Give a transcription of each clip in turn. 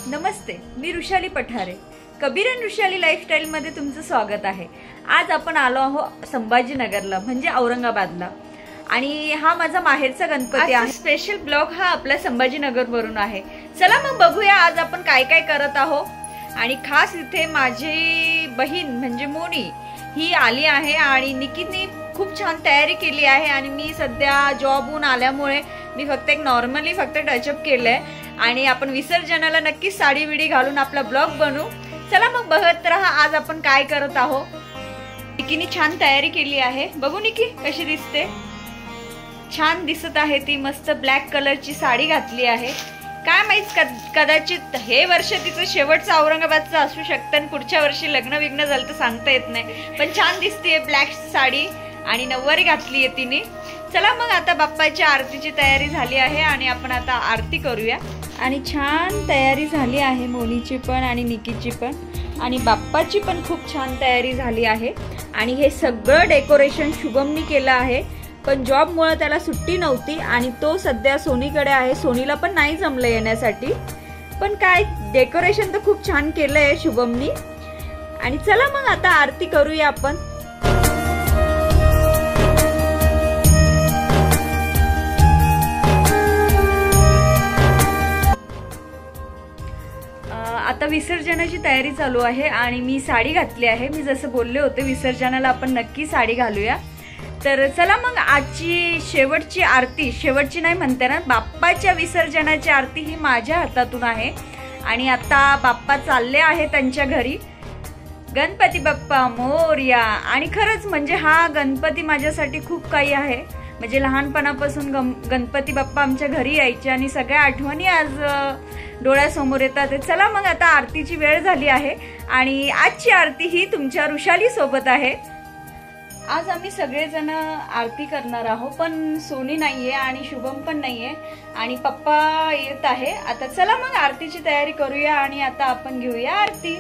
Namaste, me Rushali Pathare. Kabir and Rushali lifestyle मध्ये तुमचं स्वागत आहे. आज आपण आलो आहोत संभाजीनगरला, म्हणजे औरंगाबादला. आणि हा माझा माहेरचा गणपती आहे. स्पेशल ब्लॉग हा आपल्या संभाजीनगर वरून आहे. चला मग बघूया आज आपण काय काय करत आहोत. आणि खास इथे माझी बहीण म्हणजे मोनी ही आली आहे आणि निकीने खूप छान तयारी केली आहे. आणि मी सध्या जॉबहून आल्यामुळे मी फक्त एक नॉर्मली टचअप केलंय. आणि आपण विसर्जनाला नक्कीच साडी विडी घालून आपला ब्लॉग बनवू. चला मग बघत राहा आज आपण काय करत आहोत. निकीने छान तयारी केली आहे. बघू निकी कशी दिसते. छान दिसत आहे ती. मस्त ब्लॅक कलरची साडी घातली आहे. काय माहित कदाचित हे वर्ष तिचं शेवटचं औरंगाबादचं असू शकतं आणि पुढच्या वर्षी लग्न विग्न झालं तर सांगता येत नाही. पण छान दिसतेय ब्लॅक साडी आणि नऊवारी घातली आहे तिने. चला मग आता बाप्पाच्या आरतीची तयारी झाली आहे आणि आपण आता आरती करूया. आणि छान तयारी झाली आहे मोनीची पण आणि निकीची पण आणि बाप्पाची पण खूप छान तयारी झाली आहे. आणि हे सगळं डेकोरेशन शुभमनी केलं आहे. पण जॉबमुळे त्याला सुट्टी नव्हती आणि तो सध्या सोनीकडे आहे. सोनीला पण नाही जमलं येण्यासाठी. पण काय डेकोरेशन तर खूप छान केलंय शुभमनी. आणि चला मग आता आरती करूया आपण. आता विसर्जनाची तयारी चालू आहे आणि मी साडी घातली आहे. मी जसं बोलले होते विसर्जनाला आपण नक्की साडी घालूया. तर चला मग आजची शेवटची आरती, शेवटची नाही म्हणते ना, बाप्पाच्या विसर्जनाची आरती ही माझ्या हातातून आहे. आणि आता बाप्पा चालले आहे त्यांच्या घरी. गणपती बाप्पा मोरया. आणि खरंच म्हणजे हा गणपती माझ्यासाठी खूप काही आहे. म्हणजे लहानपणापासून गणपती बाप्पा आमच्या घरी यायचे आणि सगळ्या आठवणी आज डोळ्यासमोर येतात. चला मग आता आरतीची वेळ झाली आहे आणि आजची आरती ही तुमच्या ऋषाली सोबत आहे. आज आम्ही सगळेजण आरती करणार आहोत. पण सोनी नाहीये आणि शुभम पण नाहीये आणि पप्पा येत आहे. आता चला मग आरतीची तयारी करूया आणि आता आपण घेऊया आरती.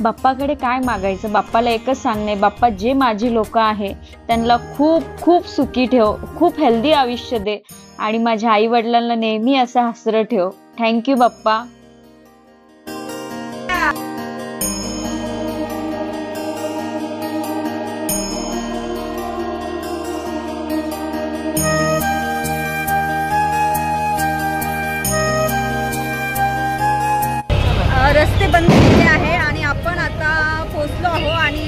बाप्पाकडे काय मागायचं. बाप्पाला एकच सांगणे, बाप्पा जे माझी लोक आहे त्यांना खूप खूप सुखी ठेव, खूप हेल्दी आयुष्य दे आणि माझ्या आई वडिलांना नेहमी असं हसरं ठेव. थँक्यू बाप्पा. रस्ते बंद केले आहे आणि आपण आता पोहोचलो आहोत आणि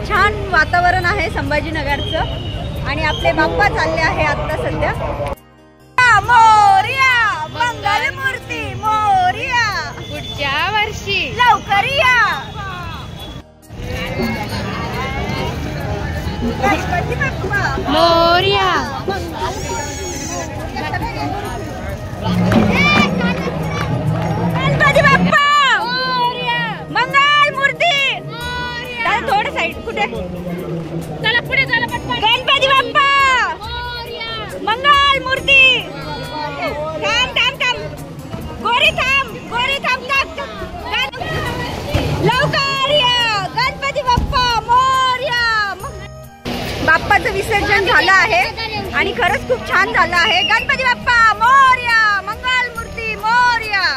छान वातावरण आहे संभाजीनगरचं. आणि आपले बाप्पा चालले आहे आता सध्या. मोरया मंगल मूर्ती मोरया, पुढच्या वर्षी लवकर या. मोरया. गणपती बाप्पा मंगल मूर्ती. थोडं साईड कुठे. चला पुढे चला पटपट. गणपती बाप्पा मंगल मूर्ती. थांब थांब थांब गोरी थांब, गोरी थांब थांब. लवकर या गणपती बाप्पा मोरया. बाप्पाचं विसर्जन झालं आहे आणि खरंच खूप छान झालं आहे. गणपती बाप्पा मोरया, मंगल मूर्ती मोरया.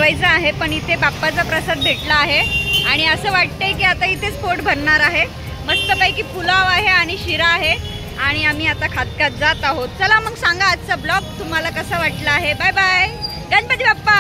जेवायचं आहे, पण इथे बाप्पाचा प्रसाद भेटला आहे आणि असं वाटतंय की आता इथेच पोट भरणार आहे. मस्तपैकी पुलाव आहे आणि शिरा आहे आणि आम्ही आता खात जात आहोत. चला मग सांगा आजचा ब्लॉग तुम्हाला कसा वाटला आहे. Bye bye. गणपती बाप्पा